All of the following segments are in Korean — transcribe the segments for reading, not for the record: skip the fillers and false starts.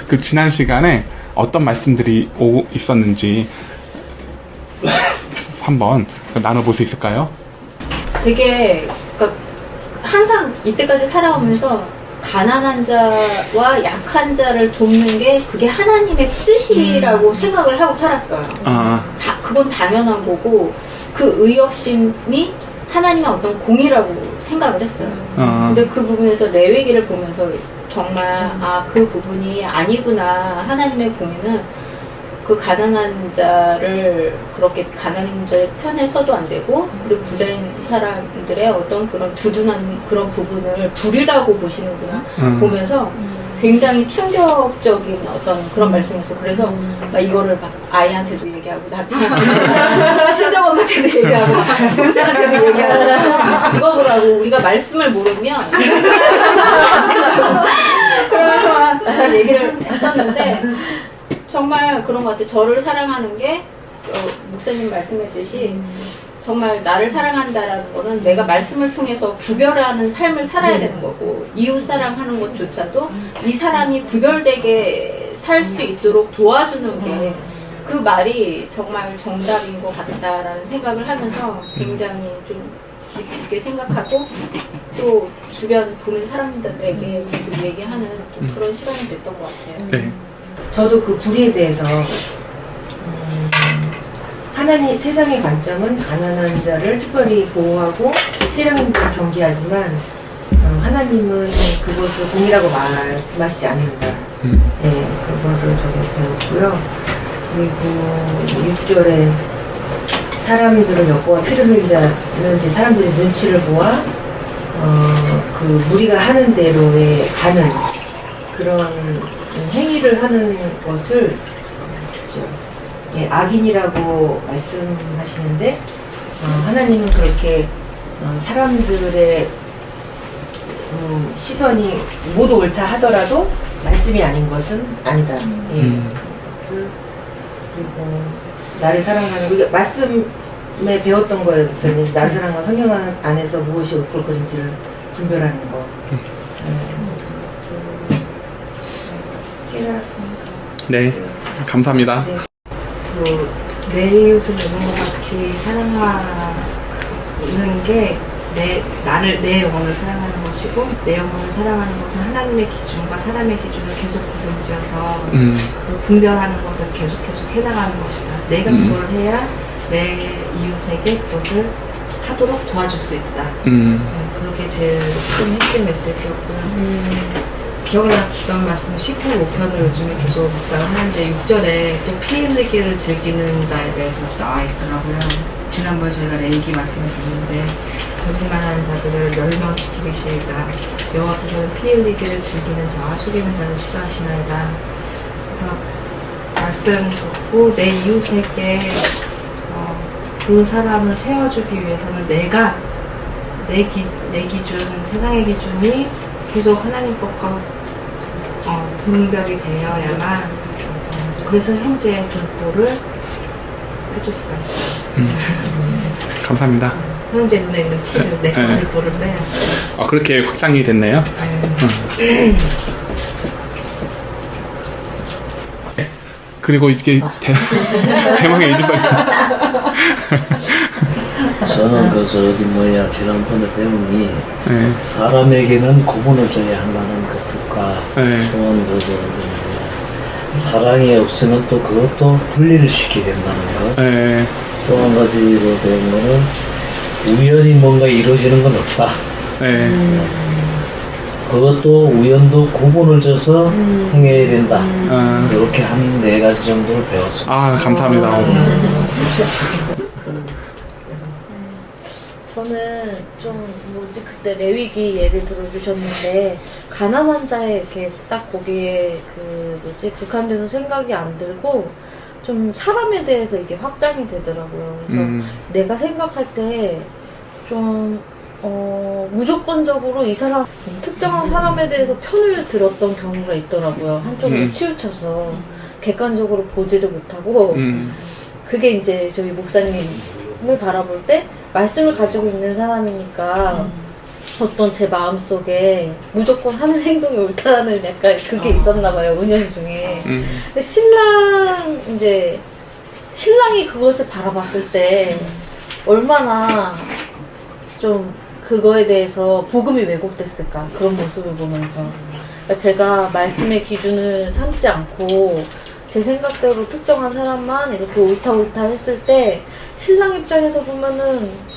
그 지난 시간에 어떤 말씀들이 있었는지 한번 나눠볼 수 있을까요? 되게 그러니까 항상 이때까지 살아오면서 가난한 자와 약한 자를 돕는 게 그게 하나님의 뜻이라고 생각을 하고 살았어요. 그건 당연한 거고 그 의협심이 하나님의 어떤 공이라고 생각을 했어요. 근데 그 부분에서 레위기를 보면서 정말 그 부분이 아니구나. 하나님의 공의는 그 가난한 자를 그렇게 가난한 자의 편에 서도 안 되고 그리고 부자인 사람들의 어떤 그런 두둔한 그런 부분을 불이라고 보시는구나 보면서 굉장히 충격적인 어떤 그런 말씀이었어요. 그래서 막 이거를 막 아이한테도 얘기하고 남편한테도 친정엄마한테도 얘기하고 동생한테도 얘기하고 이거 보라고 우리가 말씀을 모르면 그러면서 막 얘기를 했었는데 정말 그런 것 같아요. 저를 사랑하는 게 목사님 말씀했듯이 정말 나를 사랑한다라는 거는 내가 말씀을 통해서 구별하는 삶을 살아야 되는 거고 이웃 사랑하는 것조차도 이 사람이 구별되게 살 수 있도록 도와주는 게 그 말이 정말 정답인 것 같다라는 생각을 하면서 굉장히 좀 깊이 있게 생각하고 또 주변 보는 사람들에게 계속 얘기하는 좀 그런 시간이 됐던 것 같아요. 네. 저도 그 불의에 대해서 하나님 세상의 관점은 가난한 자를 특별히 보호하고 세력인 자를 경계하지만 하나님은 그것을 공이라고 말씀하시지 않는다. 네, 그것을 저도 배웠고요. 그리고 6절에 사람들을 엿보아 피를 흘리지 않는 제 사람들의 눈치를 보아 그 무리가 하는 대로에 가는 그런 행위를 하는 것을 악인이라고 말씀하시는데 하나님은 그렇게 사람들의 시선이 모두 옳다 하더라도 말씀이 아닌 것은 아니다. 예. 그리고 나를 사랑하는 거 말씀에 배웠던 거에서는 나를 사랑하는 성경 안에서 무엇이 옳고 그른지를 분별하는 거. 깨달았습니다. 네, 감사합니다. 네. 내 이웃을 누군가 같이 사랑하는 게 내 영혼을 사랑하는 것이고 내 영혼을 사랑하는 것은 하나님의 기준과 사람의 기준을 계속 구분지어서 그 분별하는 것을 계속 해나가는 것이다. 내가 그걸 해야 내 이웃에게 그것을 하도록 도와줄 수 있다. 그게 제일 큰 핵심 메시지였고요. 기억을 났던 말씀은 19편을 요즘에 계속 묵상을 하는데 6절에 또 피 흘리기를 즐기는 자에 대해서 나와 있더라고요. 지난번에 저희가 레위기 말씀을 듣는데 거짓말하는 자들을 멸망시키리시이다. 여호와께서는 피 흘리기를 즐기는 자와 속이는 자를 싫어하시나이다. 그래서 말씀 듣고 내 이웃에게 그 사람을 세워주기 위해서는 내가 내 기준, 세상의 기준이 계속 하나님 것과 분별이 되어야만 그래서 형제의 돌보를 해줄 수가 있어요. 감사합니다. 형제 눈에 있는 티를 내 돌보를 빼야 그렇게 확장이 됐네요. 그리고 이게 대망의 이주발 저는 지난번에 배움이 사람에게는 구분을 줘야 한다는 것과 또한 사랑이 없으면 또 그것도 분리를 시키게 된다는 것. 또 한 가지로 배운 거는 우연히 뭔가 이루어지는 건 없다. 그것도 우연도 구분을 져서 행해야 된다. 이렇게 한 4가지 정도를 배웠습니다. 감사합니다. 저는 그때 레위기 예를 들어주셨는데 가난한 자에 이렇게 딱 거기에 국한돼서 생각이 안 들고 좀 사람에 대해서 이게 확장이 되더라고요. 그래서 내가 생각할 때 좀 무조건적으로 이 사람 특정한 사람에 대해서 편을 들었던 경우가 있더라고요. 한쪽으로 치우쳐서 객관적으로 보지를 못하고 그게 이제 저희 목사님을 바라볼 때 말씀을 가지고 있는 사람이니까 어떤 제 마음속에 무조건 하는 행동이 옳다라는 약간 그게 있었나 봐요, 은연 중에. 근데 신랑이 그것을 바라봤을 때 얼마나 좀 그거에 대해서 복음이 왜곡됐을까, 그런 모습을 보면서. 그러니까 제가 말씀의 기준을 삼지 않고 제 생각대로 특정한 사람만 이렇게 옳다 했을 때 신랑 입장에서 보면은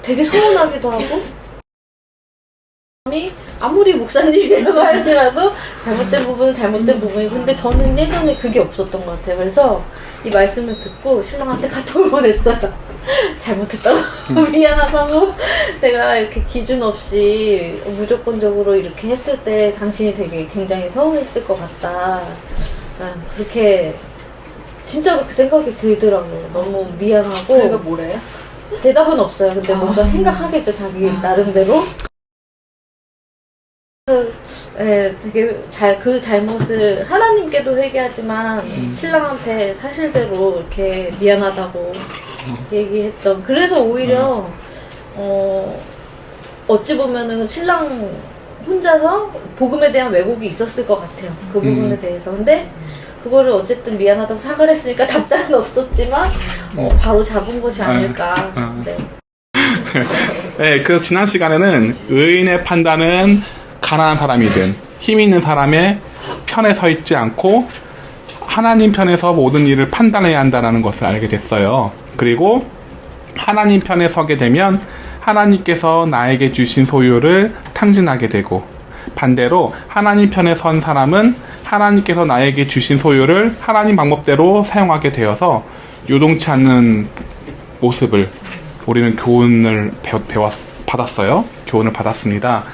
되게 서운하기도 하고, 아무리 목사님이라고 할지라도 잘못된 부분은 잘못된 부분이, 근데 저는 예전에 그게 없었던 것 같아요. 그래서 이 말씀을 듣고 신랑한테 카톡을 보냈어요. 잘못했다고 미안하다고, 내가 이렇게 기준 없이 무조건적으로 이렇게 했을 때 당신이 되게 굉장히 서운했을 것 같다. 그렇게 진짜로 그 생각이 들더라고요. 너무 미안하고. 그래가 뭐래요? 대답은 없어요. 근데 뭔가 생각하겠죠, 자기 나름대로. 되게 그 잘못을 하나님께도 회개하지만 신랑한테 사실대로 이렇게 미안하다고 얘기했던. 그래서 오히려 어찌 보면은 신랑 혼자서 복음에 대한 왜곡이 있었을 것 같아요. 그 부분에 대해서. 근데 그거를 어쨌든 미안하다고 사과를 했으니까 답장은 없었지만 바로 잡은 것이 아닐까. 네. 네, 그래서 지난 시간에는 의인의 판단은 가난한 사람이든 힘 있는 사람의 편에 서 있지 않고 하나님 편에서 모든 일을 판단해야 한다는 것을 알게 됐어요. 그리고 하나님 편에 서게 되면 하나님께서 나에게 주신 소유를 탕진하게 되고, 반대로 하나님 편에 선 사람은 하나님께서 나에게 주신 소유를 하나님 방법대로 사용하게 되어서 요동치 않는 모습을 우리는 교훈을 받았어요. 교훈을 받았습니다.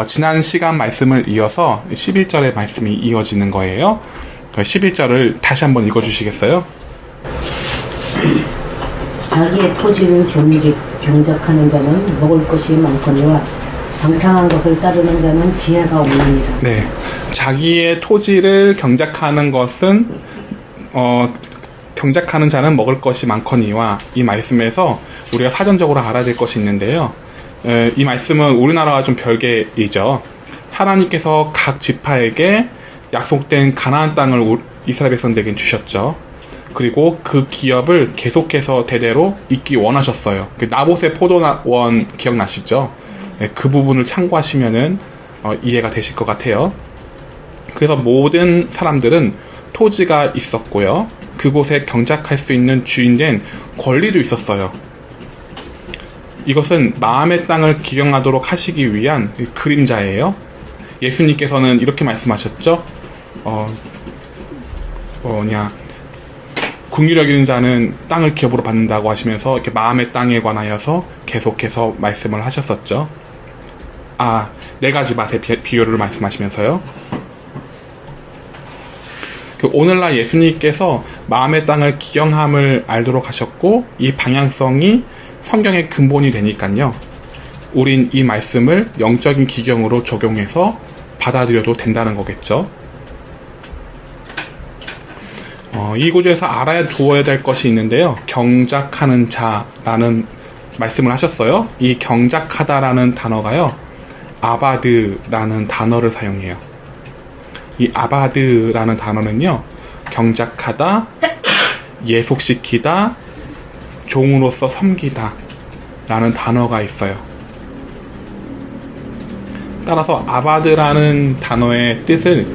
지난 시간 말씀을 이어서 11절의 말씀이 이어지는 거예요. 11절을 다시 한번 읽어주시겠어요? 자기의 토지를 경작하는 자는 먹을 것이 많거니와 방탕한 것을 따르는 자는 지혜가 없느니라. 네, 자기의 토지를 경작하는 것은 경작하는 자는 먹을 것이 많거니와, 이 말씀에서 우리가 사전적으로 알아야 될 것이 있는데요. 이 말씀은 우리나라와 좀 별개이죠. 하나님께서 각 지파에게 약속된 가나안 땅을 이스라엘 백성들에게 주셨죠. 그리고 그 기업을 계속해서 대대로 잇기 원하셨어요. 나봇의 포도원 기억나시죠? 그 부분을 참고하시면은 이해가 되실 것 같아요. 그래서 모든 사람들은 토지가 있었고요. 그곳에 경작할 수 있는 주인된 권리도 있었어요. 이것은 마음의 땅을 기경하도록 하시기 위한 그림자예요. 예수님께서는 이렇게 말씀하셨죠. 긍휼히 여기는 자는 땅을 기업으로 받는다고 하시면서 이렇게 마음의 땅에 관하여서 계속해서 말씀을 하셨었죠. 네 가지 맛의 비유를 말씀하시면서요. 오늘날 예수님께서 마음의 땅을 기경함을 알도록 하셨고, 이 방향성이 성경의 근본이 되니까요. 우린 이 말씀을 영적인 기경으로 적용해서 받아들여도 된다는 거겠죠. 이 구절에서 알아야 두어야 될 것이 있는데요. 경작하는 자라는 말씀을 하셨어요. 이 경작하다라는 단어가요, 아바드라는 단어를 사용해요. 이 아바드라는 단어는요, 경작하다, 예속시키다, 종으로서 섬기다 라는 단어가 있어요. 따라서 아바드라는 단어의 뜻을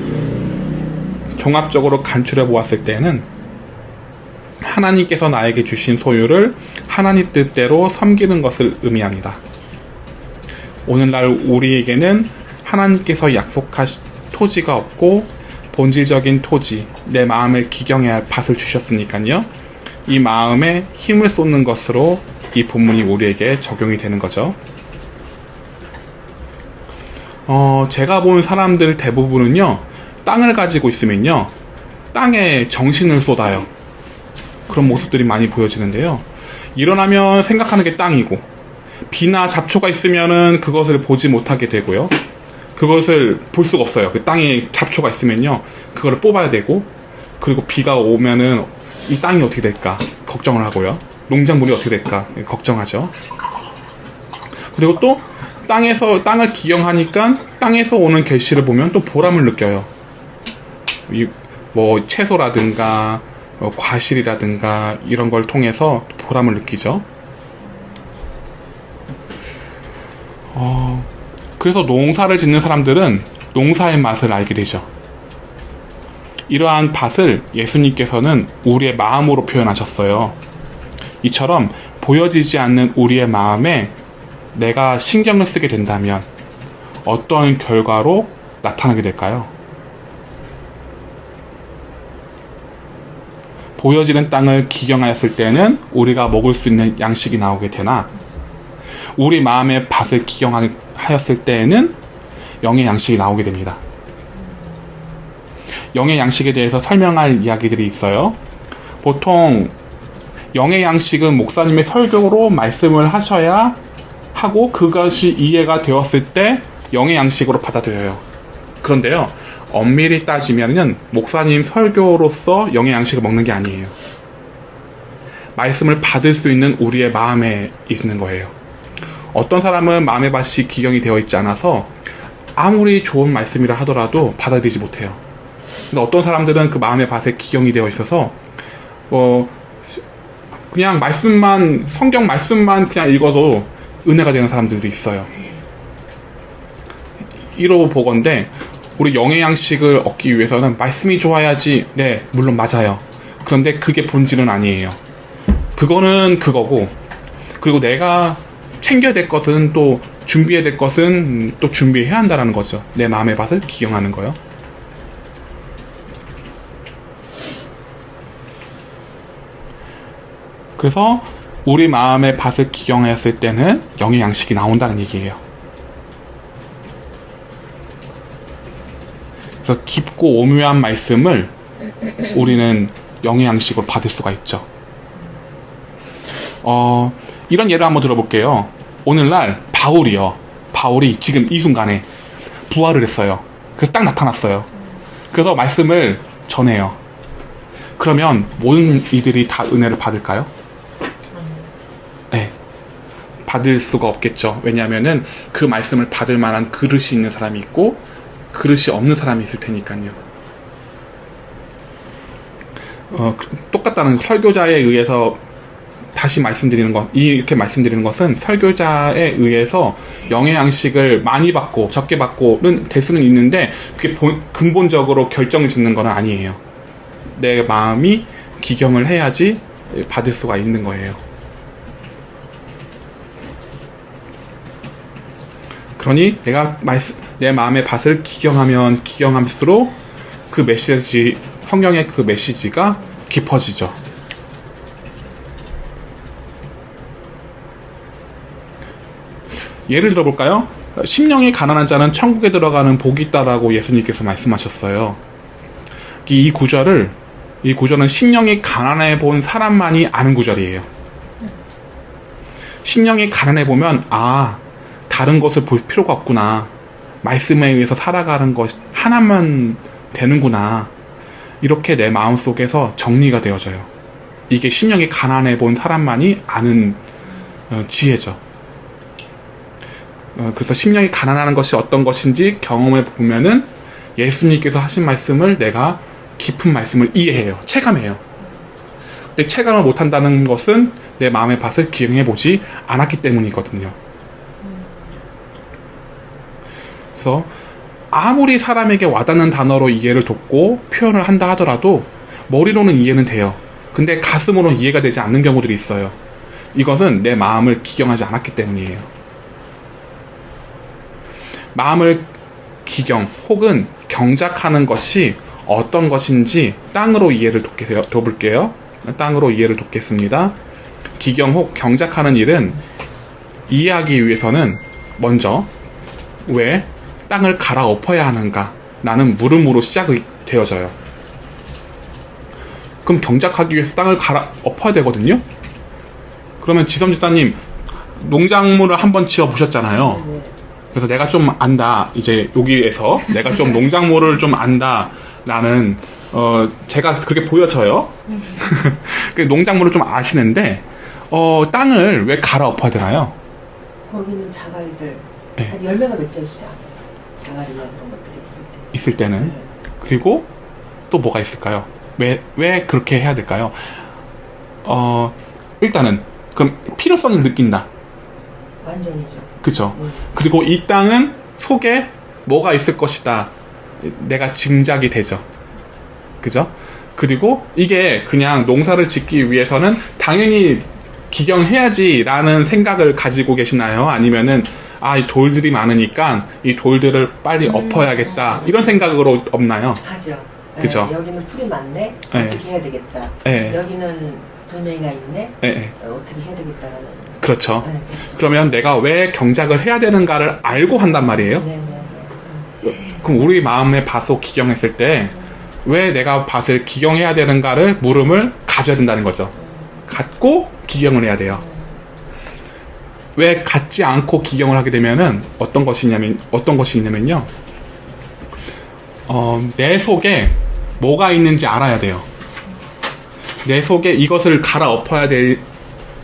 종합적으로 간추려 보았을 때는 하나님께서 나에게 주신 소유를 하나님 뜻대로 섬기는 것을 의미합니다. 오늘날 우리에게는 하나님께서 약속하신 토지가 없고 본질적인 토지, 내 마음을 기경해야 할 밭을 주셨으니까요. 이 마음에 힘을 쏟는 것으로 이 본문이 우리에게 적용이 되는 거죠. 제가 본 사람들 대부분은요, 땅을 가지고 있으면요, 땅에 정신을 쏟아요. 그런 모습들이 많이 보여지는데요. 일어나면 생각하는 게 땅이고, 비나 잡초가 있으면은 그것을 보지 못하게 되고요. 그것을 볼 수가 없어요. 그 땅에 잡초가 있으면요, 그거를 뽑아야 되고, 그리고 비가 오면은 이 땅이 어떻게 될까 걱정을 하고요. 농작물이 어떻게 될까 걱정하죠. 그리고 또 땅을 기경하니까 땅에서 오는 결실을 보면 또 보람을 느껴요. 뭐 채소라든가 과실이라든가 이런 걸 통해서 보람을 느끼죠. 그래서 농사를 짓는 사람들은 농사의 맛을 알게 되죠. 이러한 밭을 예수님께서는 우리의 마음으로 표현하셨어요. 이처럼 보여지지 않는 우리의 마음에 내가 신경을 쓰게 된다면 어떤 결과로 나타나게 될까요? 보여지는 땅을 기경하였을 때는 우리가 먹을 수 있는 양식이 나오게 되나, 우리 마음의 밭을 기경하였을 때에는 영의 양식이 나오게 됩니다. 영의 양식에 대해서 설명할 이야기들이 있어요. 보통 영의 양식은 목사님의 설교로 말씀을 하셔야 하고 그것이 이해가 되었을 때 영의 양식으로 받아들여요. 그런데요, 엄밀히 따지면은 목사님 설교로서 영의 양식을 먹는 게 아니에요. 말씀을 받을 수 있는 우리의 마음에 있는 거예요. 어떤 사람은 마음의 밭이 기경이 되어 있지 않아서 아무리 좋은 말씀이라 하더라도 받아들이지 못해요. 근데 어떤 사람들은 그 마음의 밭에 기경이 되어 있어서 그냥 말씀만, 성경 말씀만 그냥 읽어도 은혜가 되는 사람들도 있어요. 이러고 보건대 우리 영의 양식을 얻기 위해서는 말씀이 좋아야지. 네, 물론 맞아요. 그런데 그게 본질은 아니에요. 그거는 그거고, 그리고 내가 챙겨야 될 것은 또 준비해야 될 것은 또 준비해야 한다는 거죠. 내 마음의 밭을 기경하는 거요. 그래서 우리 마음의 밭을 기경하였을 때는 영의 양식이 나온다는 얘기예요. 그래서 깊고 오묘한 말씀을 우리는 영의 양식으로 받을 수가 있죠. 이런 예를 한번 들어볼게요. 오늘날 바울이 지금 이 순간에 부활을 했어요. 그래서 딱 나타났어요. 그래서 말씀을 전해요. 그러면 모든 이들이 다 은혜를 받을까요? 네, 받을 수가 없겠죠. 왜냐하면은 그 말씀을 받을 만한 그릇이 있는 사람이 있고 그릇이 없는 사람이 있을 테니까요. 똑같다는 설교자에 의해서 다시 말씀드리는 것, 이렇게 말씀드리는 것은 설교자에 의해서 영의 양식을 많이 받고 적게 받고는 될 수는 있는데 그게 근본적으로 결정짓는 건 아니에요. 내 마음이 기경을 해야지 받을 수가 있는 거예요. 그러니 내가 내 마음의 밭을 기경하면 기경할수록 그 메시지, 성경의 그 메시지가 깊어지죠. 예를 들어볼까요? 심령이 가난한 자는 천국에 들어가는 복이 있다라고 예수님께서 말씀하셨어요. 이 구절은 심령이 가난해 본 사람만이 아는 구절이에요. 심령이 가난해 보면 다른 것을 볼 필요가 없구나. 말씀에 의해서 살아가는 것 하나만 되는구나. 이렇게 내 마음속에서 정리가 되어져요. 이게 심령이 가난해 본 사람만이 아는 지혜죠. 그래서 심령이 가난하는 것이 어떤 것인지 경험해 보면은 예수님께서 하신 말씀을 내가 깊은 말씀을 이해해요. 체감해요. 근데 체감을 못한다는 것은 내 마음의 밭을 기경해 보지 않았기 때문이거든요. 그래서 아무리 사람에게 와닿는 단어로 이해를 돕고 표현을 한다 하더라도 머리로는 이해는 돼요. 근데 가슴으로는 이해가 되지 않는 경우들이 있어요. 이것은 내 마음을 기경하지 않았기 때문이에요. 마음을 기경 혹은 경작하는 것이 어떤 것인지 땅으로 이해를 돕을게요. 땅으로 이해를 돕겠습니다. 기경 혹 경작하는 일은 이해하기 위해서는 먼저 왜 땅을 갈아엎어야 하는가 라는 물음으로 시작이 되어져요. 그럼 경작하기 위해서 땅을 갈아엎어야 되거든요. 그러면 지섬집사님 농작물을 한번 지어보셨잖아요. 그래서 내가 좀 안다, 이제 여기에서 내가 좀 농작물을 좀 안다 라는 제가 그렇게 보여져요. 농작물을 좀 아시는데 땅을 왜 갈아엎어야 되나요? 거기는 자갈들 네. 한 열매가 맺혀지죠. 자갈이나 그런 것들이 있을 때. 있을 때는. 그리고 또 뭐가 있을까요? 왜 그렇게 해야 될까요? 일단은 그럼 필요성을 느낀다. 완전이죠. 그쵸? 그리고 이 땅은 속에 뭐가 있을 것이다. 내가 짐작이 되죠. 그죠? 그리고 이게 그냥 농사를 짓기 위해서는 당연히 기경해야지라는 생각을 가지고 계시나요? 아니면은 이 돌들이 많으니까 이 돌들을 빨리 엎어야겠다 이런 생각으로 없나요? 하죠. 그쵸? 네, 여기는 풀이 많네. 네. 어떻게 해야 되겠다. 네. 여기는 돌멩이가 있네. 네. 어떻게 해야 되겠다라는. 그렇죠. 네, 그렇죠. 그러면 내가 왜 경작을 해야 되는가를 알고 한단 말이에요. 네, 네, 그럼 우리 마음의 밭을 기경했을 때 왜 내가 밭을 기경해야 되는가를 물음을 가져야 된다는 거죠. 갖고 기경을 해야 돼요. 왜 갖지 않고 기경을 하게 되면은 어떤 것이 있냐면요. 내 속에 뭐가 있는지 알아야 돼요. 내 속에 이것을 갈아엎어야 될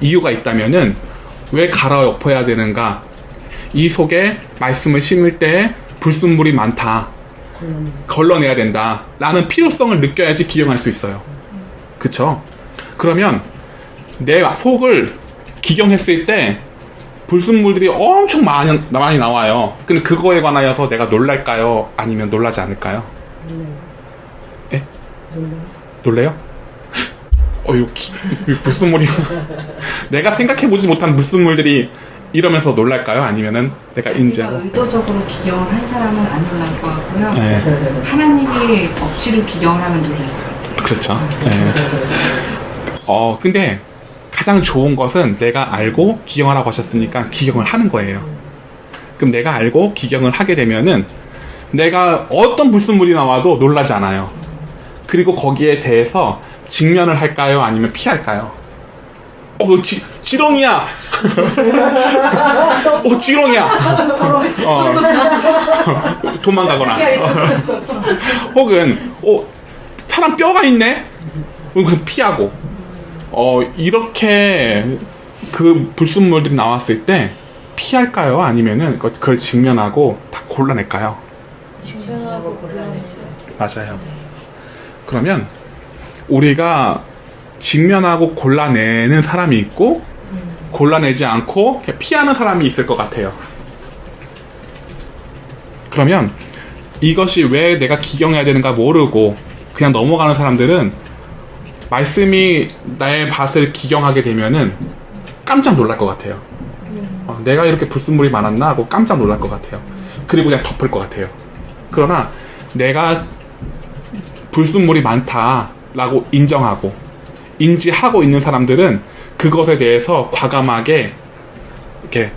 이유가 있다면은 왜 갈아엎어야 되는가? 이 속에 말씀을 심을 때 불순물이 많다. 걸러내야 된다. 라는 필요성을 느껴야지 기경할 수 있어요. 그쵸? 그러면 내 속을 기경했을 때 불순물들이 엄청 많이 나와요. 근데 그거에 관하여서 내가 놀랄까요? 아니면 놀라지 않을까요? 예? 놀래요? 이거 불순물이 내가 생각해보지 못한 불순물들이 이러면서 놀랄까요? 아니면은 내가 인지하고 의도적으로 기경을 한 사람은 안 놀랄 것 같고요. 네. 하나님이 억지로 기경을 하면 놀랄 것 같아요. 그렇죠. 네. 근데 가장 좋은 것은 내가 알고 기경하라고 하셨으니까 기경을 하는 거예요. 그럼 내가 알고 기경을 하게 되면은 내가 어떤 불순물이 나와도 놀라지 않아요. 그리고 거기에 대해서 직면을 할까요? 아니면 피할까요? 지렁이야! 지렁이야! 도망가거나. 혹은, 사람 뼈가 있네? 그래서 피하고. 이렇게 그 불순물들이 나왔을 때 피할까요? 아니면은 그걸 직면하고 다 골라낼까요? 직면하고 골라내죠. 맞아요. 그러면 우리가 직면하고 골라내는 사람이 있고 골라내지 않고 그냥 피하는 사람이 있을 것 같아요. 그러면 이것이 왜 내가 기경해야 되는가 모르고 그냥 넘어가는 사람들은 말씀이 나의 밭을 기경하게 되면은 깜짝 놀랄 것 같아요. 내가 이렇게 불순물이 많았나 하고 깜짝 놀랄 것 같아요. 그리고 그냥 덮을 것 같아요. 그러나 내가 불순물이 많다라고 인정하고 인지하고 있는 사람들은 그것에 대해서 과감하게 이렇게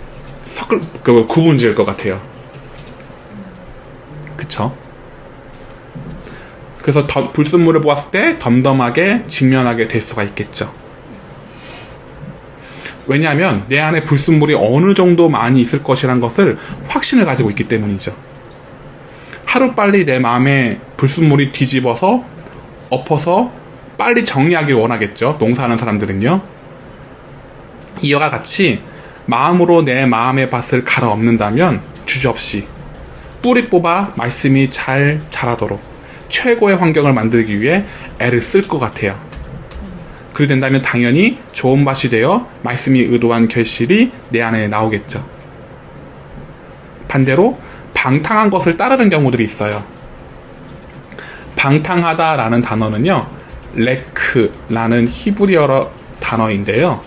구분 지을 것 같아요. 그쵸? 그래서 불순물을 보았을 때 덤덤하게 직면하게 될 수가 있겠죠. 왜냐하면 내 안에 불순물이 어느 정도 많이 있을 것이란 것을 확신을 가지고 있기 때문이죠. 하루빨리 내 마음에 불순물이 뒤집어서 엎어서 빨리 정리하길 원하겠죠. 농사하는 사람들은요. 이와 같이 마음으로 내 마음의 밭을 갈아엎는다면 주저없이 뿌리 뽑아 말씀이 잘 자라도록 최고의 환경을 만들기 위해 애를 쓸 것 같아요. 그리 된다면 당연히 좋은 밭이 되어 말씀이 의도한 결실이 내 안에 나오겠죠. 반대로 방탕한 것을 따르는 경우들이 있어요. 방탕하다라는 단어는요. 레크라는 히브리어 단어인데요.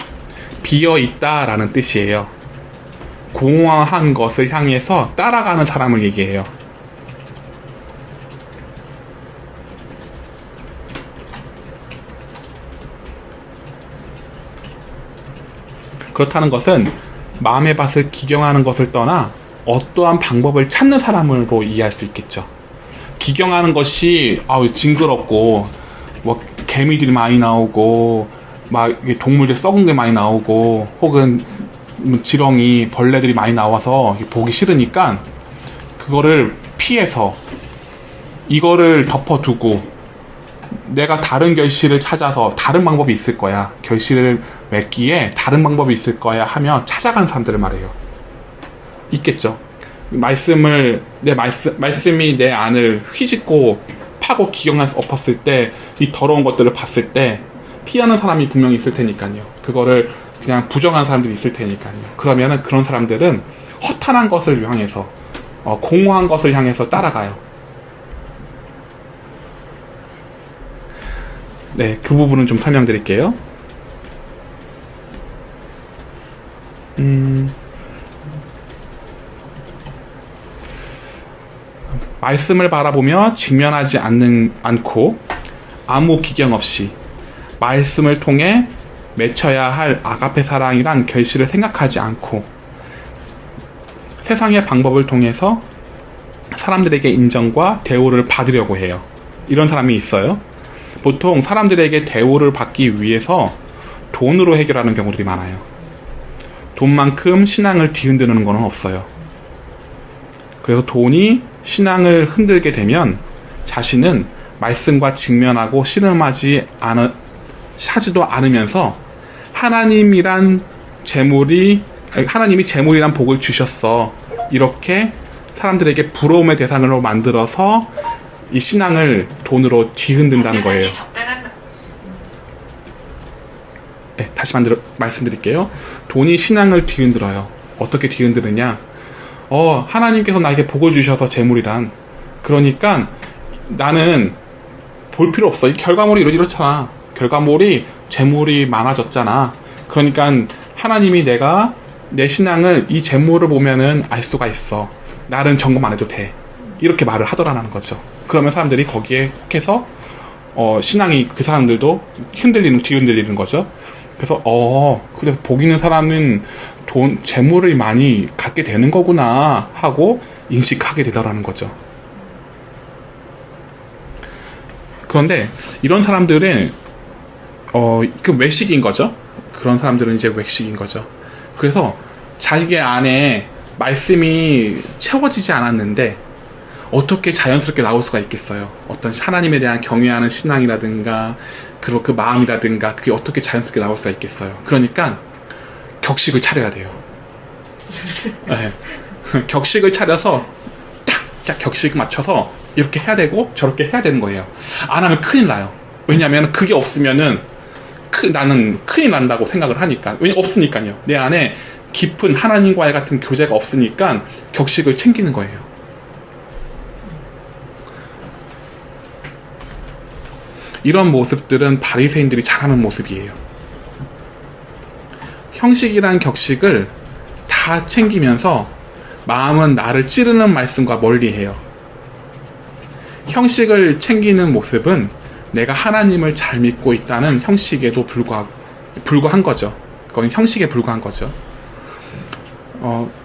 비어있다라는 뜻이에요. 공허한 것을 향해서 따라가는 사람을 얘기해요. 그렇다는 것은 마음의 밭을 기경하는 것을 떠나 어떠한 방법을 찾는 사람으로 이해할 수 있겠죠. 기경하는 것이 징그럽고 개미들이 많이 나오고 동물들 썩은 게 많이 나오고 혹은 지렁이 벌레들이 많이 나와서 보기 싫으니까 그거를 피해서 이거를 덮어두고 내가 다른 결실을 찾아서 다른 방법이 있을 거야. 결실을 맺기에 다른 방법이 있을 거야 하며 찾아가는 사람들을 말해요. 있겠죠. 말씀이 내 안을 휘짓고 파고 기경해서 엎었을 때 이 더러운 것들을 봤을 때 피하는 사람이 분명히 있을 테니까요. 그거를 그냥 부정한 사람들이 있을 테니까요. 그러면은 그런 사람들은 허탄한 것을 향해서 공허한 것을 향해서 따라가요. 네, 그 부분은 좀 설명드릴게요. 말씀을 바라보며 직면하지 않고 아무 기경 없이 말씀을 통해 맺혀야 할 아가페 사랑이란 결실을 생각하지 않고 세상의 방법을 통해서 사람들에게 인정과 대우를 받으려고 해요. 이런 사람이 있어요. 보통 사람들에게 대우를 받기 위해서 돈으로 해결하는 경우들이 많아요. 돈만큼 신앙을 뒤흔드는 건 없어요. 그래서 돈이 신앙을 흔들게 되면 자신은 말씀과 직면하고 씨름하지도 않으면서 하나님이 재물이란 복을 주셨어. 이렇게 사람들에게 부러움의 대상으로 만들어서 이 신앙을 돈으로 뒤흔든다는 거예요. 네, 다시 말씀드릴게요. 돈이 신앙을 뒤흔들어요. 어떻게 뒤흔드느냐? 하나님께서 나에게 복을 주셔서 재물이란. 그러니까 나는 볼 필요 없어. 이 결과물이 이렇잖아. 결과물이 재물이 많아졌잖아. 그러니까 하나님이 내 신앙을 이 재물을 보면은 알 수가 있어. 나는 점검 안 해도 돼. 이렇게 말을 하더라는 거죠. 그러면 사람들이 거기에 혹해서 신앙이 그 사람들도 뒤흔들리는 거죠. 그래서 그래서 복 있는 사람은 재물을 많이 갖게 되는 거구나 하고 인식하게 되더라는 거죠. 그런데 이런 사람들은 그 외식인 거죠. 그런 사람들은 이제 외식인 거죠. 그래서 자기 안에 말씀이 채워지지 않았는데 어떻게 자연스럽게 나올 수가 있겠어요? 어떤 하나님에 대한 경외하는 신앙이라든가 그리고 그 마음이라든가 그게 어떻게 자연스럽게 나올 수가 있겠어요? 그러니까 격식을 차려야 돼요. 네. 격식을 차려서 딱 격식을 맞춰서 이렇게 해야 되고 저렇게 해야 되는 거예요. 안 하면 큰일 나요. 왜냐하면 그게 없으면은 나는 큰일 난다고 생각을 하니까. 없으니까요. 내 안에 깊은 하나님과의 같은 교제가 없으니까 격식을 챙기는 거예요. 이런 모습들은 바리새인들이 잘하는 모습이에요. 형식이란 격식을 다 챙기면서 마음은 나를 찌르는 말씀과 멀리해요. 형식을 챙기는 모습은 내가 하나님을 잘 믿고 있다는 형식에도 불과한 거죠. 그건 형식에 불과한 거죠.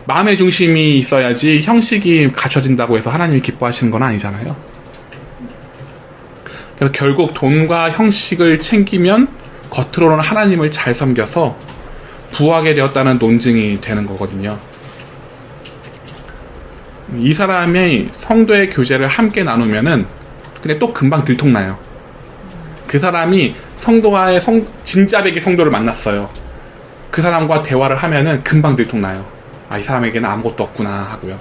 마음의 중심이 있어야지 형식이 갖춰진다고 해서 하나님이 기뻐하시는 건 아니잖아요. 그래서 결국 돈과 형식을 챙기면 겉으로는 하나님을 잘 섬겨서 부하게 되었다는 논증이 되는 거거든요. 이 사람이 성도의 교제를 함께 나누면은 근데 또 금방 들통나요. 그 사람이 성도와의 진짜백의 성도를 만났어요. 그 사람과 대화를 하면은 금방 들통나요. 이 사람에게는 아무것도 없구나 하고요.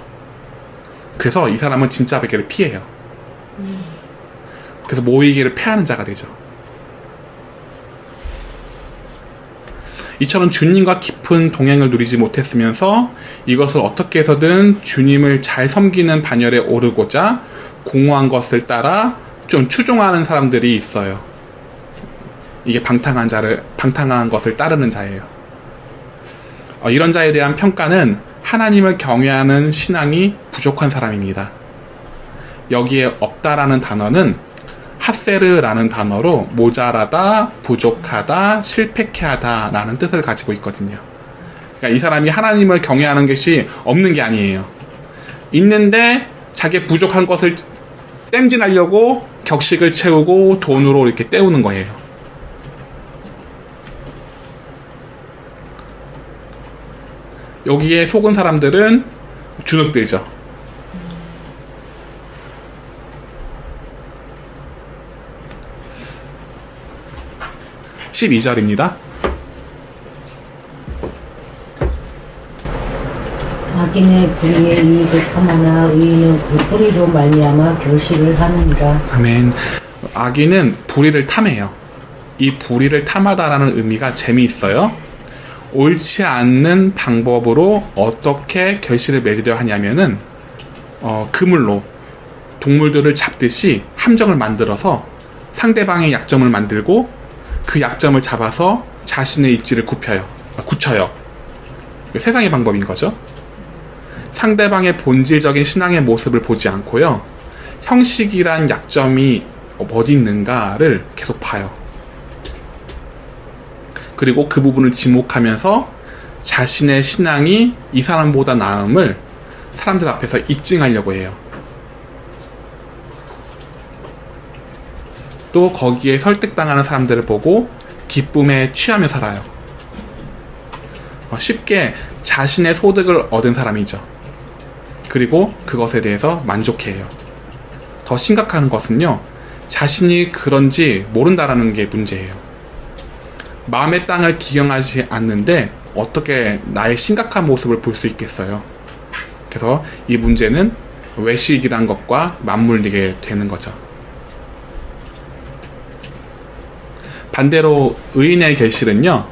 그래서 이 사람은 진짜백을 피해요. 그래서 모이기를 패하는 자가 되죠. 이처럼 주님과 깊은 동행을 누리지 못했으면서 이것을 어떻게 해서든 주님을 잘 섬기는 반열에 오르고자 공허한 것을 따라 좀 추종하는 사람들이 있어요. 이게 방탕한 것을 따르는 자예요. 이런 자에 대한 평가는 하나님을 경외하는 신앙이 부족한 사람입니다. 여기에 없다라는 단어는 하세르라는 단어로 모자라다, 부족하다, 실패케 하다 라는 뜻을 가지고 있거든요. 그러니까 이 사람이 하나님을 경외하는 것이 없는 게 아니에요. 있는데 자기 부족한 것을 땜질하려고 격식을 채우고 돈으로 이렇게 때우는 거예요. 여기에 속은 사람들은 주눅들죠. 자기 악인의 불의의 이익을 탐하나 의인은 그 뿌리로 말미암아 결실을 하느니라. 아멘. 악인은 불의를 탐해요. 이 불의를 탐하다라는 의미가 재미있어요. 옳지 않는 방법으로 어떻게 결실을 맺으려 하냐면은 그물로 동물들을 잡듯이 함정을 만들어서 상대방의 약점을 만들고 그 약점을 잡아서 자신의 입지를 굳혀요. 세상의 방법인 거죠. 상대방의 본질적인 신앙의 모습을 보지 않고요. 형식이란 약점이 어디 있는가를 계속 봐요. 그리고 그 부분을 지목하면서 자신의 신앙이 이 사람보다 나음을 사람들 앞에서 입증하려고 해요. 또 거기에 설득당하는 사람들을 보고 기쁨에 취하며 살아요. 쉽게 자신의 소득을 얻은 사람이죠. 그리고 그것에 대해서 만족해요. 더 심각한 것은요, 자신이 그런지 모른다라는 게 문제예요. 마음의 땅을 기경하지 않는데 어떻게 나의 심각한 모습을 볼 수 있겠어요. 그래서 이 문제는 외식이란 것과 맞물리게 되는 거죠. 반대로 의인의 결실은요,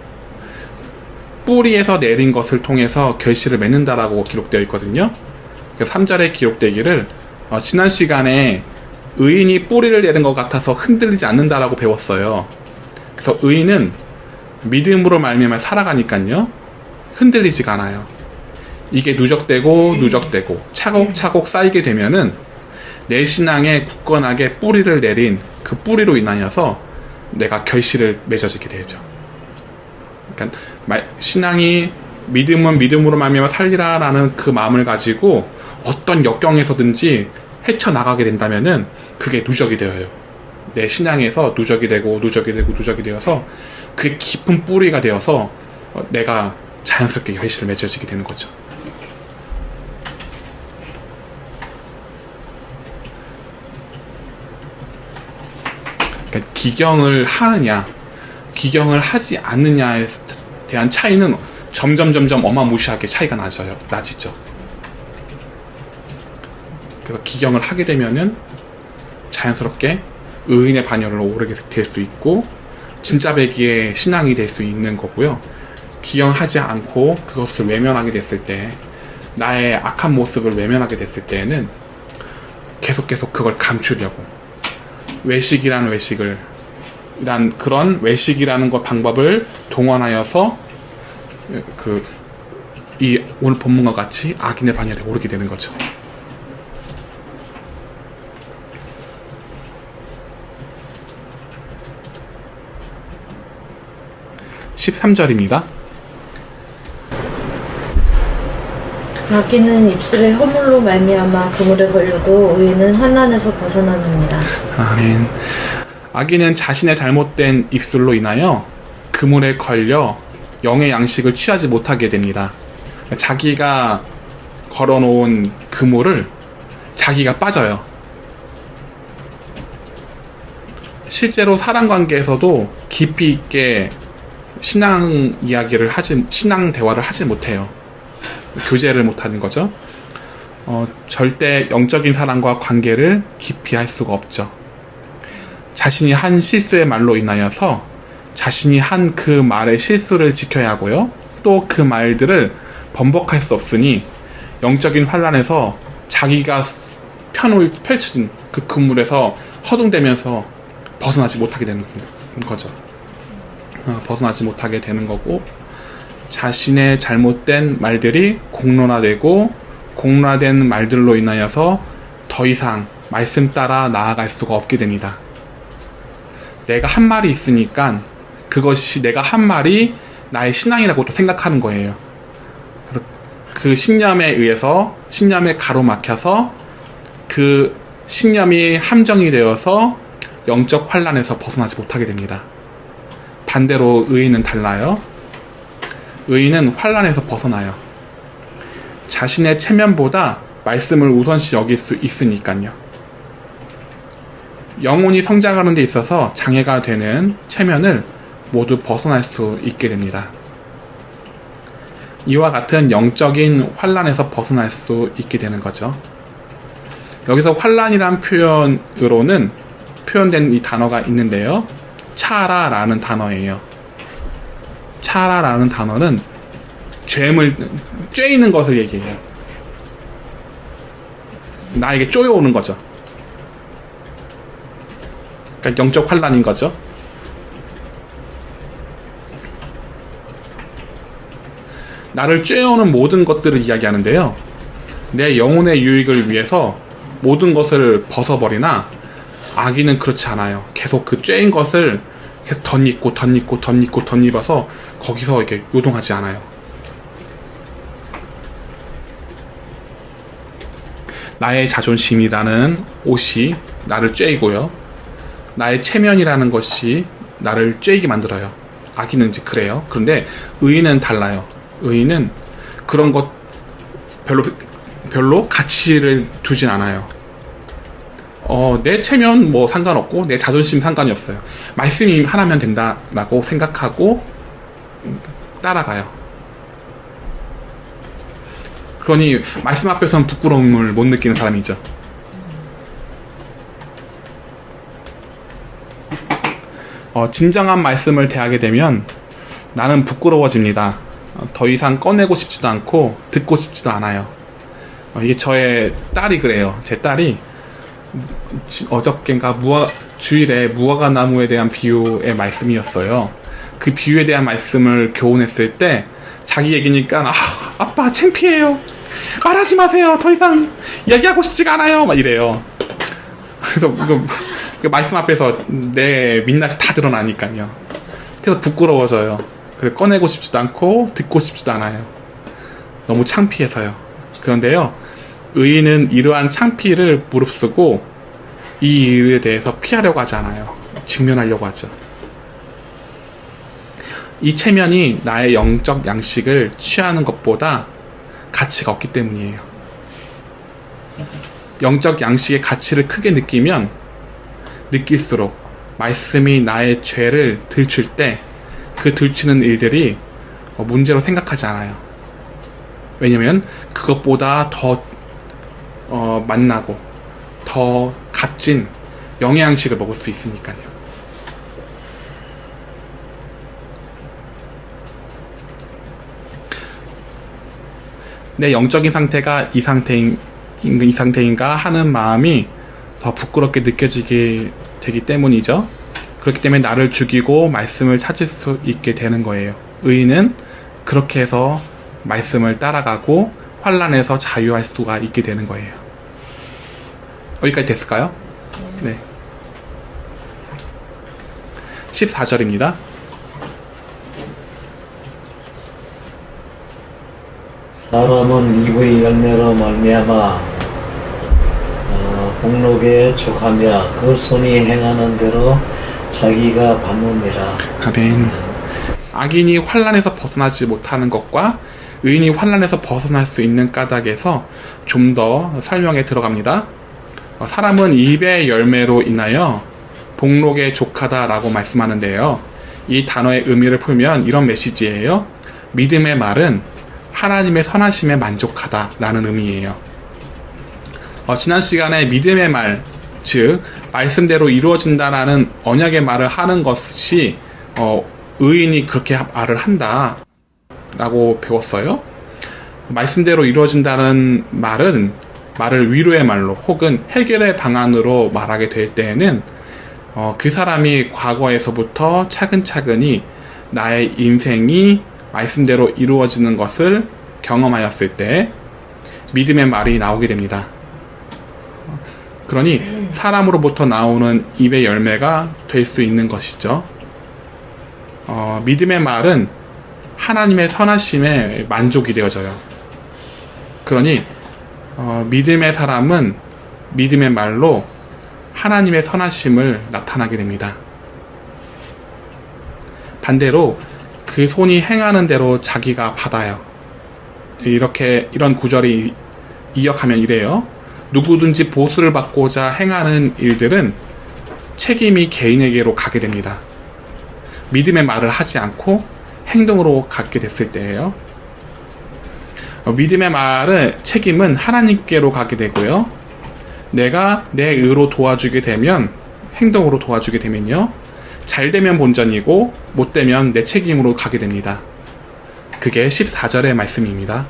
뿌리에서 내린 것을 통해서 결실을 맺는다라고 기록되어 있거든요. 그래서 3절에 기록되기를 지난 시간에 의인이 뿌리를 내린 것 같아서 흔들리지 않는다라고 배웠어요. 그래서 의인은 믿음으로 말미암아 살아가니까요, 흔들리지가 않아요. 이게 누적되고 차곡차곡 쌓이게 되면은 내 신앙에 굳건하게 뿌리를 내린 그 뿌리로 인하여서 내가 결실을 맺어지게 되죠. 그러니까 신앙이 믿음은 믿음으로 말미암아 살리라라는 그 마음을 가지고 어떤 역경에서든지 헤쳐나가게 된다면은 그게 누적이 되어요. 내 신앙에서 누적이 되어서 그게 깊은 뿌리가 되어서 내가 자연스럽게 결실을 맺어지게 되는 거죠. 그러니까 기경을 하느냐, 기경을 하지 않느냐에 대한 차이는 점점 어마무시하게 차이가 나지죠. 그래서 기경을 하게 되면은 자연스럽게 의인의 반열을 오르게 될 수 있고 진짜 배기의 신앙이 될 수 있는 거고요. 기경하지 않고 그것을 외면하게 됐을 때, 나의 악한 모습을 외면하게 됐을 때에는 계속 그걸 감추려고 외식이라는 것 방법을 동원하여서 이 오늘 본문과 같이 악인의 반열에 오르게 되는 거죠. (13절입니다) 악인은 입술의 허물로 말미암아 그물에 걸려도 의인은 환난에서 벗어나느니라. 아멘. 악인은 자신의 잘못된 입술로 인하여 그물에 걸려 영의 양식을 취하지 못하게 됩니다. 자기가 걸어놓은 그물을 자기가 빠져요. 실제로 사람 관계에서도 깊이 있게 신앙 대화를 하지 못해요. 교제를 못하는 거죠. 절대 영적인 사람과 관계를 깊이 할 수가 없죠. 자신이 한 실수의 말로 인하여서 자신이 한 그 말의 실수를 지켜야 하고요. 또 그 말들을 번복할 수 없으니 영적인 환란에서 자기가 펼쳐진 그 그물에서 허둥대면서 벗어나지 못하게 되는 거죠. 벗어나지 못하게 되는 거고, 자신의 잘못된 말들이 공론화되고 공론화된 말들로 인하여서 더 이상 말씀 따라 나아갈 수가 없게 됩니다. 내가 한 말이 있으니까 그것이 내가 한 말이 나의 신앙이라고 또 생각하는 거예요. 그래서 그 신념에 의해서 신념에 가로막혀서 그 신념이 함정이 되어서 영적 환란에서 벗어나지 못하게 됩니다. 반대로 의인은 달라요. 의인은 환란에서 벗어나요. 자신의 체면보다 말씀을 우선시 여길 수 있으니까요. 영혼이 성장하는 데 있어서 장애가 되는 체면을 모두 벗어날 수 있게 됩니다. 이와 같은 영적인 환란에서 벗어날 수 있게 되는 거죠. 여기서 환란이란 표현으로는 표현된 이 단어가 있는데요. 차라라는 단어예요. 차라라는 단어는 쬐이는 것을 얘기해요. 나에게 쪼여오는 거죠. 그러니까 영적 환란인 거죠. 나를 쬐어오는 모든 것들을 이야기하는데요. 내 영혼의 유익을 위해서 모든 것을 벗어버리나 악인은 그렇지 않아요. 계속 그 쬐인 것을 계속 덧입어서 거기서 이렇게 요동하지 않아요. 나의 자존심이라는 옷이 나를 쬐이고요. 나의 체면이라는 것이 나를 쬐이게 만들어요. 악인은 이제 그래요. 그런데 의인은 달라요. 의인은 그런 것 별로 가치를 두진 않아요. 내 체면 뭐 상관없고 내 자존심 상관이 없어요. 말씀이 하나면 된다라고 생각하고 따라가요. 그러니 말씀 앞에서는 부끄러움을 못 느끼는 사람이죠. 진정한 말씀을 대하게 되면 나는 부끄러워집니다. 더 이상 꺼내고 싶지도 않고 듣고 싶지도 않아요. 이게 저의 딸이 그래요. 제 딸이 어저께인가 주일에 무화과 나무에 대한 비유의 말씀이었어요. 그 비유에 대한 말씀을 교훈했을 때 자기 얘기니까 아빠 창피해요. 말하지 마세요. 더 이상 이야기하고 싶지가 않아요. 막 이래요. 그래서 그 말씀 앞에서 내 민낯이 다 드러나니까요. 그래서 부끄러워져요. 그래서 꺼내고 싶지도 않고 듣고 싶지도 않아요. 너무 창피해서요. 그런데요, 의인은 이러한 창피를 무릅쓰고 이 일에 대해서 피하려고 하지 않아요. 직면하려고 하죠. 이 체면이 나의 영적 양식을 취하는 것보다 가치가 없기 때문이에요. 영적 양식의 가치를 크게 느낄수록 말씀이 나의 죄를 들출 때 그 들추는 일들이 문제로 생각하지 않아요. 왜냐면 그것보다 더 만나고 더 값진 영양식을 먹을 수 있으니까요. 내 영적인 상태가 이 상태인가 하는 마음이 더 부끄럽게 느껴지게 되기 때문이죠. 그렇기 때문에 나를 죽이고 말씀을 찾을 수 있게 되는 거예요. 의인은 그렇게 해서 말씀을 따라가고 환란에서 자유할 수가 있게 되는 거예요. 여기까지 됐을까요? 네. 14절입니다. 사람은 이브의 열매로 말미암아 복록에 족하며 그 손이 행하는 대로 자기가 받느니라. 아멘. 악인이 환란에서 벗어나지 못하는 것과 의인이 환란에서 벗어날 수 있는 까닭에서 좀 더 설명에 들어갑니다. 사람은 입의 열매로 인하여 복록에 족하다라고 말씀하는데요. 이 단어의 의미를 풀면 이런 메시지예요. 믿음의 말은 하나님의 선하심에 만족하다라는 의미예요. 지난 시간에 믿음의 말, 즉 말씀대로 이루어진다라는 언약의 말을 하는 것이 의인이 그렇게 말을 한다 라고 배웠어요. 말씀대로 이루어진다는 말을 위로의 말로 혹은 해결의 방안으로 말하게 될 때에는 그 사람이 과거에서부터 차근차근히 나의 인생이 말씀대로 이루어지는 것을 경험하였을 때 믿음의 말이 나오게 됩니다. 그러니 사람으로부터 나오는 입의 열매가 될 수 있는 것이죠. 믿음의 말은 하나님의 선하심에 만족이 되어져요. 그러니 믿음의 사람은 믿음의 말로 하나님의 선하심을 나타나게 됩니다. 반대로 그 손이 행하는 대로 자기가 받아요. 이런 구절이 이역하면 이래요. 누구든지 보수를 받고자 행하는 일들은 책임이 개인에게로 가게 됩니다. 믿음의 말을 하지 않고 행동으로 갖게 됐을 때예요. 믿음의 말은 책임은 하나님께로 가게 되고요. 내가 내 의로 도와주게 되면, 행동으로 도와주게 되면요, 잘 되면 본전이고 못 되면 내 책임으로 가게 됩니다. 그게 14절의 말씀입니다.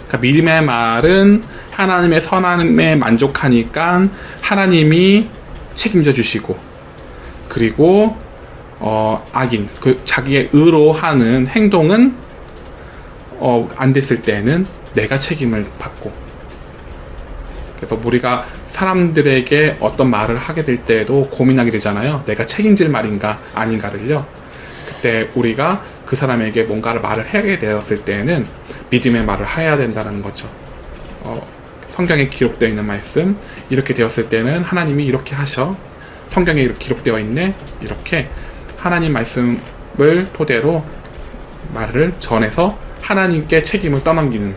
그러니까 믿음의 말은 하나님의 선함에 만족하니까 하나님이 책임져 주시고, 그리고 악인, 자기의 의로 하는 행동은 안 됐을 때는 내가 책임을 받고. 그래서 우리가 사람들에게 어떤 말을 하게 될 때에도 고민하게 되잖아요. 내가 책임질 말인가 아닌가를요. 그때 우리가 그 사람에게 뭔가를 말을 하게 되었을 때는 믿음의 말을 해야 된다는 거죠. 성경에 기록되어 있는 말씀, 이렇게 되었을 때는 하나님이 이렇게 하셔. 성경에 이렇게 기록되어 있네. 이렇게 하나님 말씀을 토대로 말을 전해서 하나님께 책임을 떠넘기는,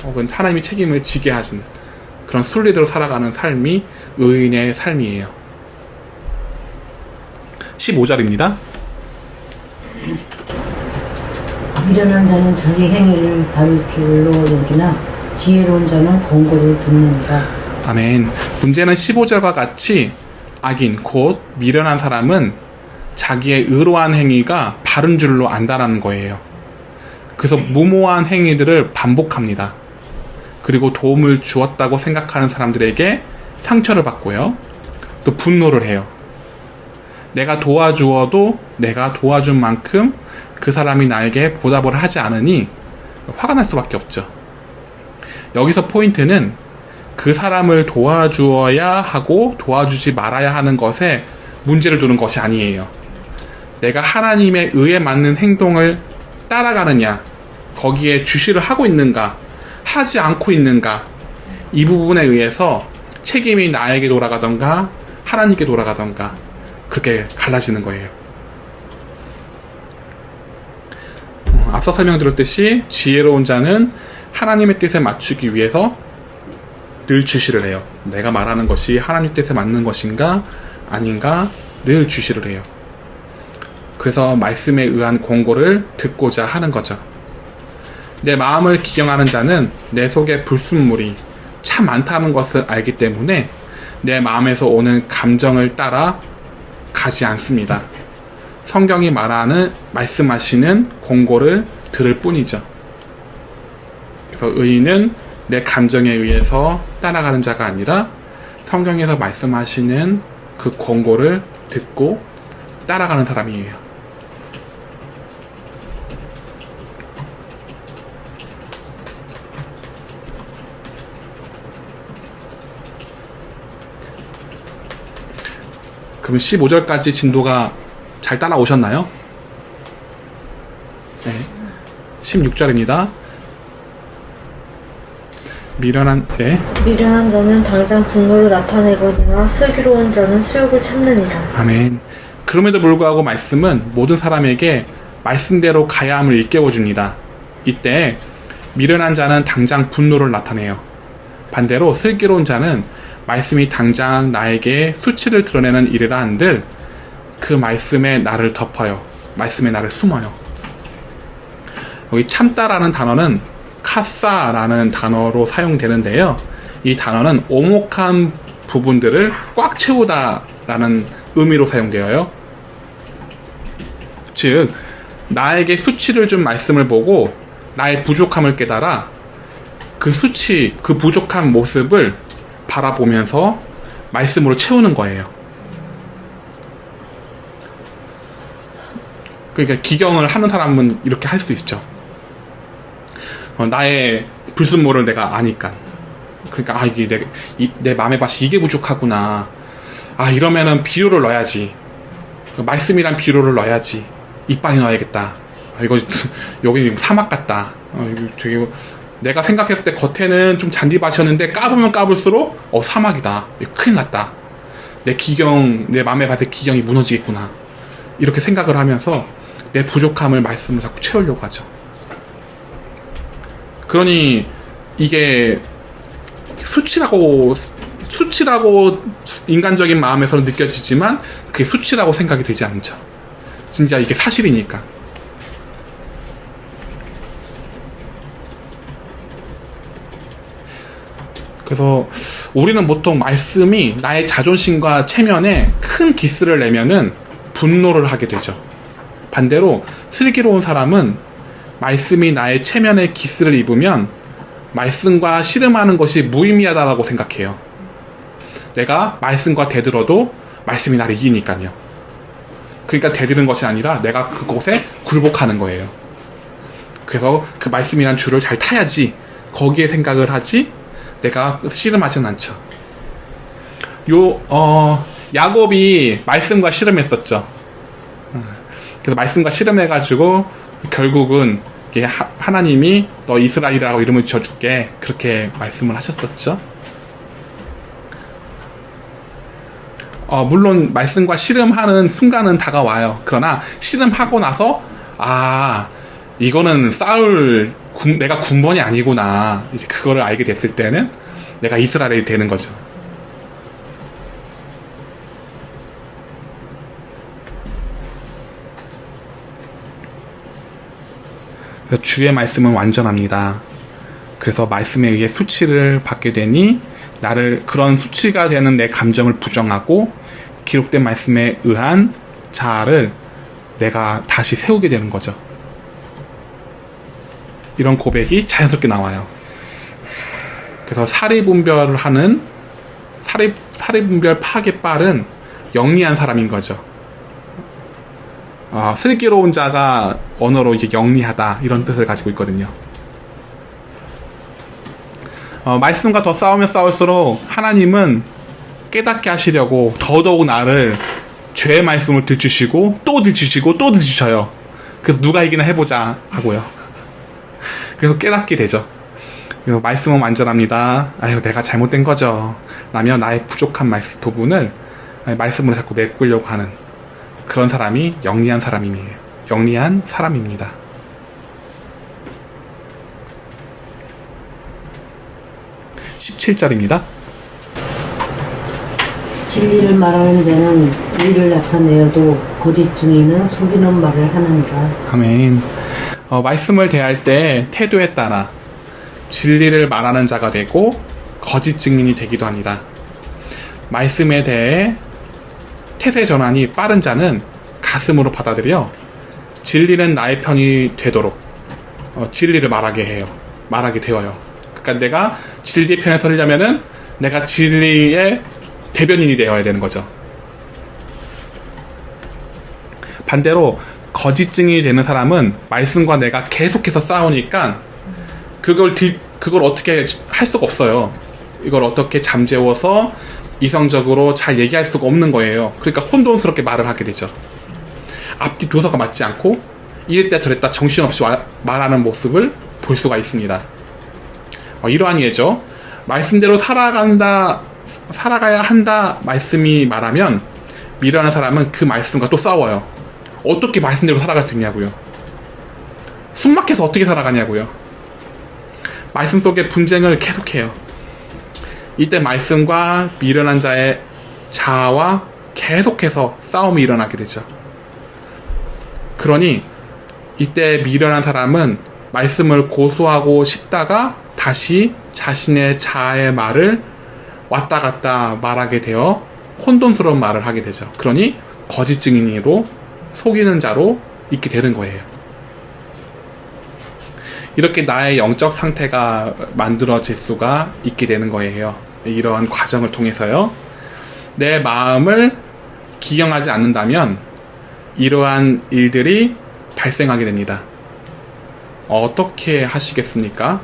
혹은 하나님이 책임을 지게 하시는 그런 순리대로 살아가는 삶이 의인의 삶이에요. 15절입니다. 미련한 자는 자기 행위를 바를 줄로 여기나 지혜로운 자는 권고를 듣는다. 아멘. 문제는 15절과 같이 악인, 곧 미련한 사람은 자기의 의로한 행위가 바른 줄로 안다라는 거예요. 그래서 무모한 행위들을 반복합니다. 그리고 도움을 주었다고 생각하는 사람들에게 상처를 받고요. 또 분노를 해요. 내가 도와주어도 내가 도와준 만큼 그 사람이 나에게 보답을 하지 않으니 화가 날 수밖에 없죠. 여기서 포인트는 그 사람을 도와주어야 하고 도와주지 말아야 하는 것에 문제를 두는 것이 아니에요. 내가 하나님의 의에 맞는 행동을 따라가느냐, 거기에 주시를 하고 있는가, 하지 않고 있는가, 이 부분에 의해서 책임이 나에게 돌아가던가 하나님께 돌아가던가 그렇게 갈라지는 거예요. 앞서 설명드렸듯이 지혜로운 자는 하나님의 뜻에 맞추기 위해서 늘 주시를 해요. 내가 말하는 것이 하나님 뜻에 맞는 것인가 아닌가 늘 주시를 해요. 그래서 말씀에 의한 권고를 듣고자 하는 거죠. 내 마음을 기경하는 자는 내 속에 불순물이 참 많다는 것을 알기 때문에 내 마음에서 오는 감정을 따라 가지 않습니다. 성경이 말씀하시는 권고를 들을 뿐이죠. 그래서 의인은 내 감정에 의해서 따라가는 자가 아니라 성경에서 말씀하시는 그 권고를 듣고 따라가는 사람이에요. 그럼 15절까지 진도가 잘 따라오셨나요? 네. 16절입니다. 미련한 자는 당장 분노를 나타내거니와 슬기로운 자는 수욕을 참느니라. 아멘. 그럼에도 불구하고 말씀은 모든 사람에게 말씀대로 가야 함을 일깨워줍니다. 이때 미련한 자는 당장 분노를 나타내요. 반대로 슬기로운 자는 말씀이 당장 나에게 수치를 드러내는 일이라 한들 그 말씀에 나를 덮어요. 말씀에 나를 숨어요. 여기 참다라는 단어는 카사라는 단어로 사용되는데요. 이 단어는 오목한 부분들을 꽉 채우다라는 의미로 사용되어요. 즉 나에게 수치를 준 말씀을 보고 나의 부족함을 깨달아 그 수치, 그 부족한 모습을 바라보면서 말씀으로 채우는 거예요. 그러니까 기경을 하는 사람은 이렇게 할 수 있죠. 나의 불순물을 내가 아니까. 그러니까 이게 내 마음의 밭이 이게 부족하구나. 이러면은 비료를 넣어야지. 말씀이란 비료를 넣어야지. 이빨이 넣어야겠다. 이거 여기 사막 같다. 이거 되게 내가 생각했을 때 겉에는 좀 잔디밭이었는데 까보면 까볼수록 사막이다. 큰일 났다. 내 마음의 밭의 기경이 무너지겠구나. 이렇게 생각을 하면서 내 부족함을 말씀을 자꾸 채우려고 하죠. 그러니 이게 수치라고 인간적인 마음에서는 느껴지지만 그게 수치라고 생각이 들지 않죠. 진짜 이게 사실이니까. 그래서 우리는 보통 말씀이 나의 자존심과 체면에 큰 기스를 내면은 분노를 하게 되죠. 반대로 슬기로운 사람은 말씀이 나의 체면에 기스를 입으면 말씀과 씨름하는 것이 무의미하다고 생각해요. 내가 말씀과 대들어도 말씀이 나를 이기니까요. 그러니까 대드는 것이 아니라 내가 그곳에 굴복하는 거예요. 그래서 그 말씀이란 줄을 잘 타야지 거기에 생각을 하지 내가 씨름하진 않죠. 야곱이 말씀과 씨름했었죠. 그래서 말씀과 씨름해가지고 결국은 하나님이 너 이스라엘이라고 이름을 지어줄게 그렇게 말씀을 하셨었죠. 물론 말씀과 씨름하는 순간은 다가와요. 그러나 씨름하고 나서 이거는 내가 군번이 아니구나. 이제 그거를 알게 됐을 때는 내가 이스라엘이 되는 거죠. 그래서 주의 말씀은 완전합니다. 그래서 말씀에 의해 수치를 받게 되니 나를 그런 수치가 되는 내 감정을 부정하고 기록된 말씀에 의한 자아를 내가 다시 세우게 되는 거죠. 이런 고백이 자연스럽게 나와요. 그래서 사리분별을 하는 사리분별 파악에 빠른 영리한 사람인 거죠. 슬기로운 자가 언어로 이제 영리하다 이런 뜻을 가지고 있거든요. 말씀과 더 싸우면 싸울수록 하나님은 깨닫게 하시려고 더더욱 나를 죄의 말씀을 들추시고 또 들추시고 또 들추셔요. 그래서 누가 이기나 해보자 하고요. 그래서 깨닫게 되죠. 그래서 말씀은 완전합니다. 내가 잘못된 거죠. 라며 나의 부족한 부분을 말씀으로 자꾸 메꾸려고 하는 그런 사람이 영리한 사람입니다. (17절입니다) 진리를 말하는 자는 의를 나타내어도 거짓 증인은 속이는 말을 하느니라. 아멘. 말씀을 대할 때 태도에 따라 진리를 말하는 자가 되고 거짓 증인이 되기도 합니다. 말씀에 대해 태세 전환이 빠른 자는 가슴으로 받아들여 진리는 나의 편이 되도록 진리를 말하게 되어요. 그러니까 내가 진리의 편에 서려면은 내가 진리의 대변인이 되어야 되는 거죠. 반대로 거짓 증인이 되는 사람은 말씀과 내가 계속해서 싸우니까 그걸 어떻게 할 수가 없어요. 이걸 어떻게 잠재워서 이성적으로 잘 얘기할 수가 없는 거예요. 그러니까 혼돈스럽게 말을 하게 되죠. 앞뒤 도서가 맞지 않고 이랬다 저랬다 정신없이 말하는 모습을 볼 수가 있습니다. 이러한 예죠. 말씀대로 살아가야 한다 말씀이 말하면 미련한 사람은 그 말씀과 또 싸워요. 어떻게 말씀대로 살아갈 수 있냐고요. 숨막혀서 어떻게 살아가냐고요. 말씀 속의 분쟁을 계속해요. 이때 말씀과 미련한 자의 자아와 계속해서 싸움이 일어나게 되죠. 그러니 이때 미련한 사람은 말씀을 고수하고 싶다가 다시 자신의 자아의 말을 왔다 갔다 말하게 되어 혼돈스러운 말을 하게 되죠. 그러니 거짓 증인으로 속이는 자로 있게 되는 거예요. 이렇게 나의 영적 상태가 만들어질 수가 있게 되는 거예요. 이러한 과정을 통해서요. 내 마음을 기경하지 않는다면 이러한 일들이 발생하게 됩니다. 어떻게 하시겠습니까?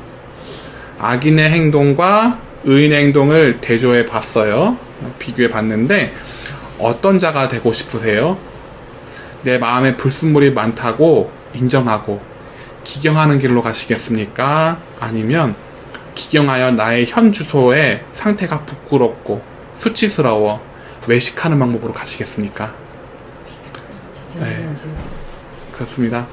악인의 행동과 의인의 행동을 대조해 봤어요. 비교해 봤는데 어떤 자가 되고 싶으세요? 내 마음에 불순물이 많다고 인정하고 기경하는 길로 가시겠습니까? 아니면 기경하여 나의 현 주소의 상태가 부끄럽고 수치스러워 외식하는 방법으로 가시겠습니까? 네, 그렇습니다.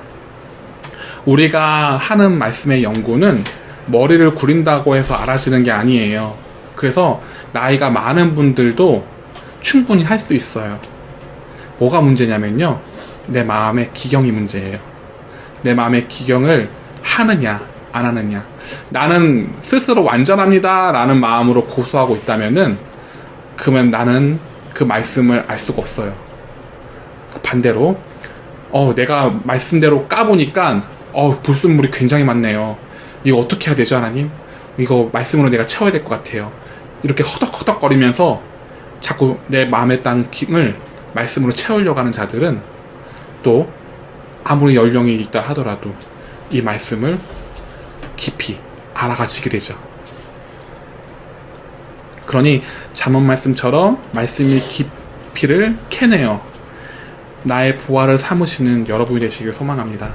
우리가 하는 말씀의 연구는 머리를 구린다고 해서 알아지는 게 아니에요. 그래서 나이가 많은 분들도 충분히 할 수 있어요. 뭐가 문제냐면요, 내 마음의 기경이 문제예요. 내 마음의 기경을 하느냐 안 하느냐. 나는 스스로 완전합니다 라는 마음으로 고수하고 있다면은 그러면 나는 그 말씀을 알 수가 없어요. 반대로 내가 말씀대로 까보니까 불순물이 굉장히 많네요. 이거 어떻게 해야 되죠, 하나님? 이거 말씀으로 내가 채워야 될 것 같아요. 이렇게 허덕허덕거리면서 자꾸 내 마음에 딴 힘을 말씀으로 채우려고 하는 자들은 또 아무리 연령이 있다 하더라도 이 말씀을 깊이 알아가시게 되죠. 그러니 잠언 말씀처럼 말씀이 깊이를 캐내어 나의 보화를 삼으시는 여러분이 되시길 소망합니다.